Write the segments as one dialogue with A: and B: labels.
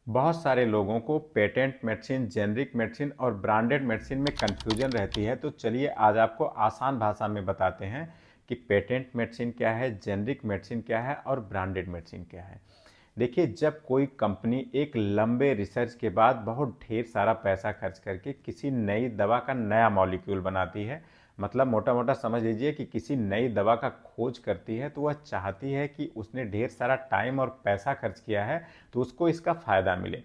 A: बहुत सारे लोगों को पेटेंट मेडिसिन, जेनरिक मेडिसिन और ब्रांडेड मेडिसिन में कन्फ्यूजन रहती है। तो चलिए आज आपको आसान भाषा में बताते हैं कि पेटेंट मेडिसिन क्या है, जेनरिक मेडिसिन क्या है और ब्रांडेड मेडिसिन क्या है। देखिए, जब कोई कंपनी एक लंबे रिसर्च के बाद बहुत ढेर सारा पैसा खर्च करके किसी नई दवा का नया मॉलिक्यूल बनाती है, मतलब मोटा मोटा समझ लीजिए कि किसी नई दवा का खोज करती है, तो वह चाहती है कि उसने ढेर सारा टाइम और पैसा खर्च किया है तो उसको इसका फ़ायदा मिले।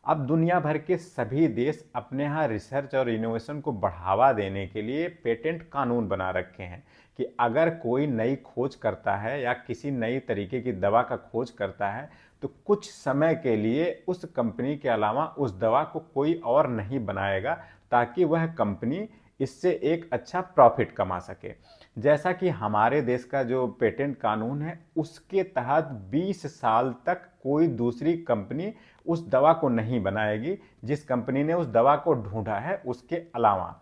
A: अब दुनिया भर के सभी देश अपने यहाँ रिसर्च और इनोवेशन को बढ़ावा देने के लिए पेटेंट कानून बना रखे हैं कि अगर कोई नई खोज करता है या किसी नई तरीके की दवा का खोज करता है तो कुछ समय के लिए उस कंपनी के अलावा उस दवा को कोई और नहीं बनाएगा, ताकि वह कंपनी इससे एक अच्छा प्रॉफिट कमा सके। जैसा कि हमारे देश का जो पेटेंट कानून है उसके तहत 20 साल तक कोई दूसरी कंपनी उस दवा को नहीं बनाएगी जिस कंपनी ने उस दवा को ढूंढा है उसके अलावा।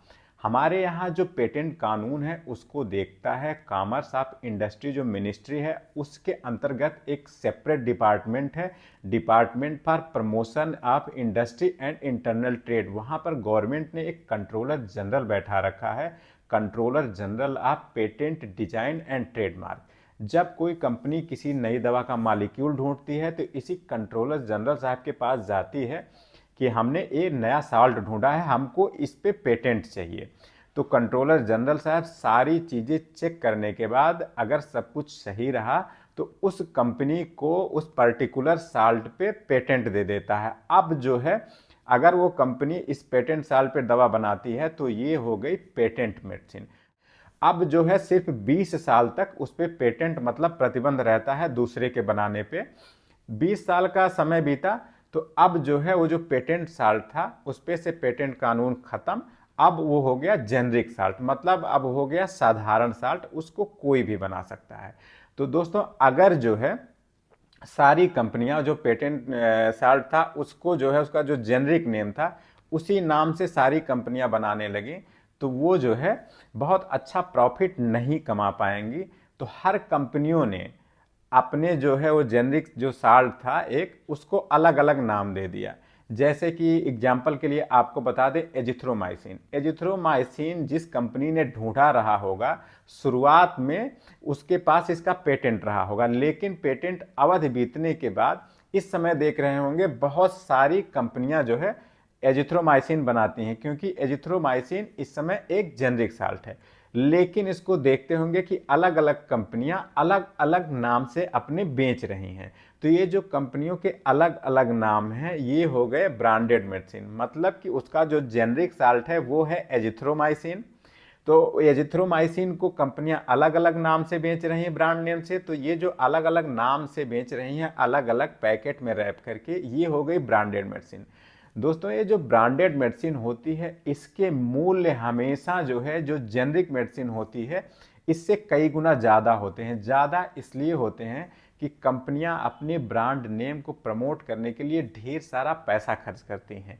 A: हमारे यहाँ जो पेटेंट कानून है उसको देखता है कॉमर्स ऑफ इंडस्ट्री, जो मिनिस्ट्री है उसके अंतर्गत एक सेपरेट डिपार्टमेंट है, department for promotion of industry and internal trade. वहाँ पर गवर्नमेंट ने एक कंट्रोलर जनरल बैठा रखा है, controller general of patent design and trademark. जब कोई कंपनी किसी नई दवा का मालिक्यूल ढूंढती है तो इसी कंट्रोलर जनरल साहब के पास जाती है कि हमने ये नया साल्ट ढूंढा है, हमको इस पे पेटेंट चाहिए। तो कंट्रोलर जनरल साहब सारी चीज़ें चेक करने के बाद अगर सब कुछ सही रहा तो उस कंपनी को उस पर्टिकुलर साल्ट पे पेटेंट दे देता है। अब जो है, अगर वो कंपनी इस पेटेंट साल्ट पे दवा बनाती है तो ये हो गई पेटेंट मेडिसिन। अब जो है सिर्फ 20 साल तक उस पर पेटेंट मतलब प्रतिबंध रहता है दूसरे के बनाने पे। 20 साल का समय बीता तो अब जो है वो जो पेटेंट साल्ट था उस पे से पेटेंट कानून खत्म। अब वो हो गया जेनरिक साल्ट, मतलब अब हो गया साधारण साल्ट, उसको कोई भी बना सकता है। तो दोस्तों, अगर जो है सारी कंपनियां जो पेटेंट साल्ट था उसको जो है उसका जो जेनरिक नेम था उसी नाम से सारी कंपनियां बनाने लगी, तो वो जो है बहुत अच्छा प्रॉफिट नहीं कमा पाएंगी। तो हर कंपनियों ने अपने जो है वो जेनरिक जो साल्ट था एक, उसको अलग अलग नाम दे दिया। जैसे कि एग्जाम्पल के लिए आपको बता दें, एजिथ्रोमाइसिन। एजिथ्रोमाइसिन जिस कंपनी ने ढूंढा रहा होगा शुरुआत में उसके पास इसका पेटेंट रहा होगा, लेकिन पेटेंट अवधि बीतने के बाद इस समय देख रहे होंगे बहुत सारी कंपनियां जो है एजिथ्रोमाइसिन बनाती हैं, क्योंकि एजिथ्रोमाइसिन इस समय एक जेनरिक साल्ट है। लेकिन इसको देखते होंगे कि अलग अलग कंपनियां अलग अलग नाम से अपने बेच रही हैं। तो ये जो कंपनियों के अलग अलग नाम हैं ये हो गए ब्रांडेड मेडिसिन, मतलब कि उसका जो जेनरिक साल्ट है वो है एजिथ्रोमाइसिन। तो एजिथ्रोमाइसिन को कंपनियां अलग अलग नाम से बेच रही हैं ब्रांड नेम से, तो ये जो अलग अलग नाम से बेच रही हैं अलग अलग पैकेट में रैप करके, ये हो गई ब्रांडेड मेडिसिन। दोस्तों, ये जो ब्रांडेड मेडिसिन होती है इसके मूल्य हमेशा जो है जो जेनरिक मेडिसिन होती है इससे कई गुना ज़्यादा होते हैं। ज़्यादा इसलिए होते हैं कि कंपनियां अपने ब्रांड नेम को प्रमोट करने के लिए ढेर सारा पैसा खर्च करती हैं।